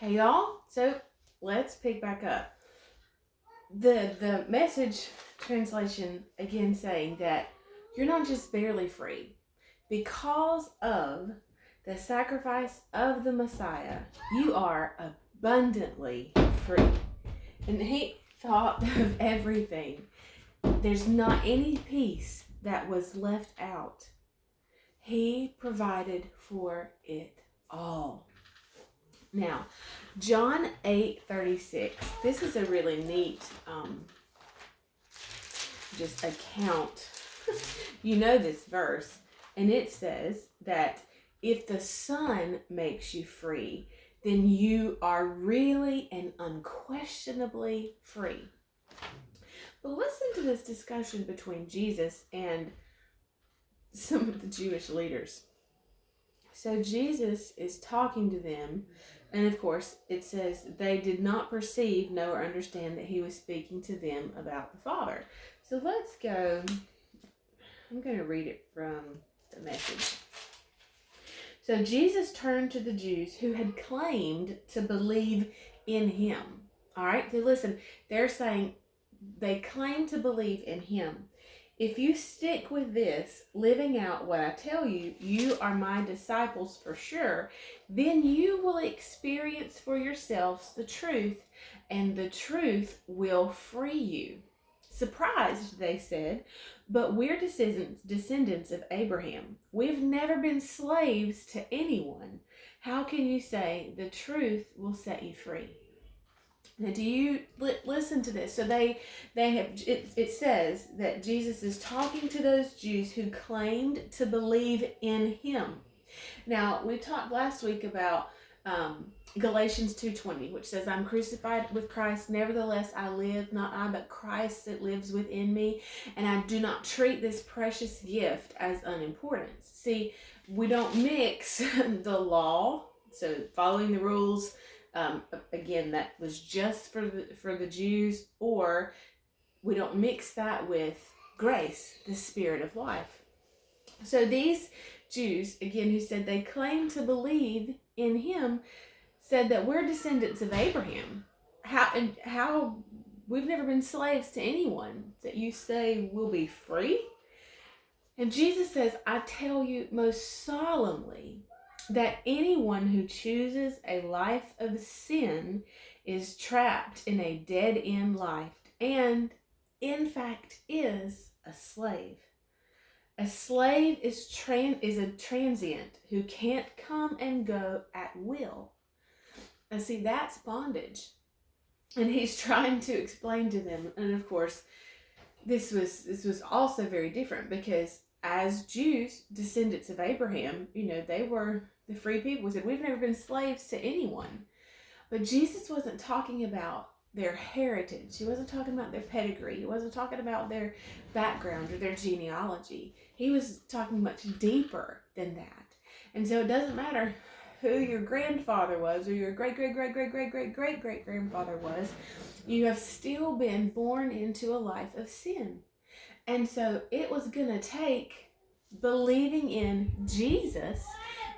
Hey y'all, so let's pick back up. The Message translation again saying that you're not just barely free. Because of the sacrifice of the Messiah, you are abundantly free. And he thought of everything. There's not any piece that was left out. He provided for it all. Now, John 8:36. This is a really neat just account. You know this verse, and it says that if the Son makes you free, then you are really and unquestionably free. But listen to this discussion between Jesus and some of the Jewish leaders. So Jesus is talking to them, and of course it says they did not perceive, know, or understand that he was speaking to them about the Father. So let's go. I'm going to read it from the Message. So Jesus turned to the Jews who had claimed to believe in him. All right, so listen, they're saying they claim to believe in him. If you stick with this, living out what I tell you, you are my disciples for sure, then you will experience for yourselves the truth, and the truth will free you. Surprised, they said, but we're descendants of Abraham. We've never been slaves to anyone. How can you say the truth will set you free? Now, do you listen to this? So they have. It says that Jesus is talking to those Jews who claimed to believe in him. Now, we talked last week about Galatians 2:20, which says, "I'm crucified with Christ. Nevertheless, I live, not I, but Christ that lives within me. And I do not treat this precious gift as unimportant." See, we don't mix the law, so following the rules. Again, that was just for the Jews, or we don't mix that with grace, the Spirit of life. So these Jews, again, who said they claim to believe in him, said that we're descendants of Abraham. How we've never been slaves to anyone, that you say we'll be free? And Jesus says, I tell you most solemnly that anyone who chooses a life of sin is trapped in a dead-end life and, in fact, is a slave. A slave is a transient who can't come and go at will. And see, that's bondage. And he's trying to explain to them. And of course, this was also very different because as Jews, descendants of Abraham, they were the free people. We said, we've never been slaves to anyone. But Jesus wasn't talking about their heritage. He wasn't talking about their pedigree. He wasn't talking about their background or their genealogy. He was talking much deeper than that. And so it doesn't matter who your grandfather was or your great-great-great-great-great-great-great-grandfather was. You have still been born into a life of sin. And so it was going to take believing in Jesus,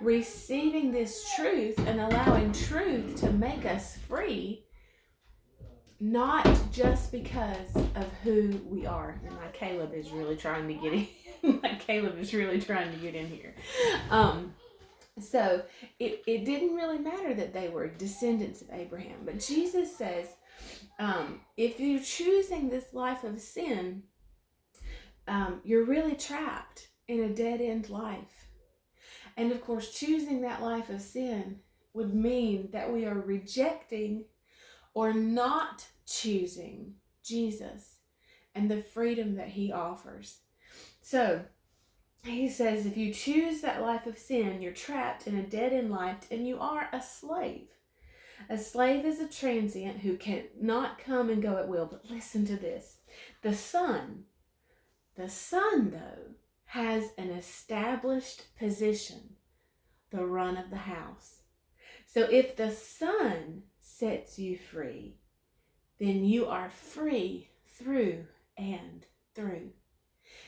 receiving this truth, and allowing truth to make us free, not just because of who we are. And my Caleb is really trying to get in. Here. So it didn't really matter that they were descendants of Abraham. But Jesus says, if you're choosing this life of sin, you're really trapped in a dead-end life. And of course, choosing that life of sin would mean that we are rejecting or not choosing Jesus and the freedom that he offers. So he says, if you choose that life of sin, you're trapped in a dead-end life and you are a slave. A slave is a transient who cannot come and go at will. But listen to this. The Son, though, has an established position, the run of the house. So if the Son sets you free, then you are free through and through.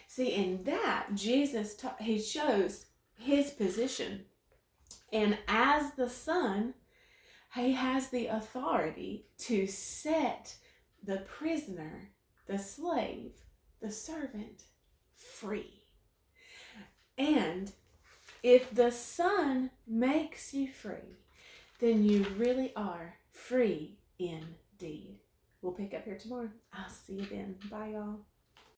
See, in that, Jesus, he shows his position. And as the Son, He has the authority to set the prisoner, the slave, the servant free. And if the Son makes you free, then you really are free indeed. We'll pick up here tomorrow. I'll see you then. Bye, y'all.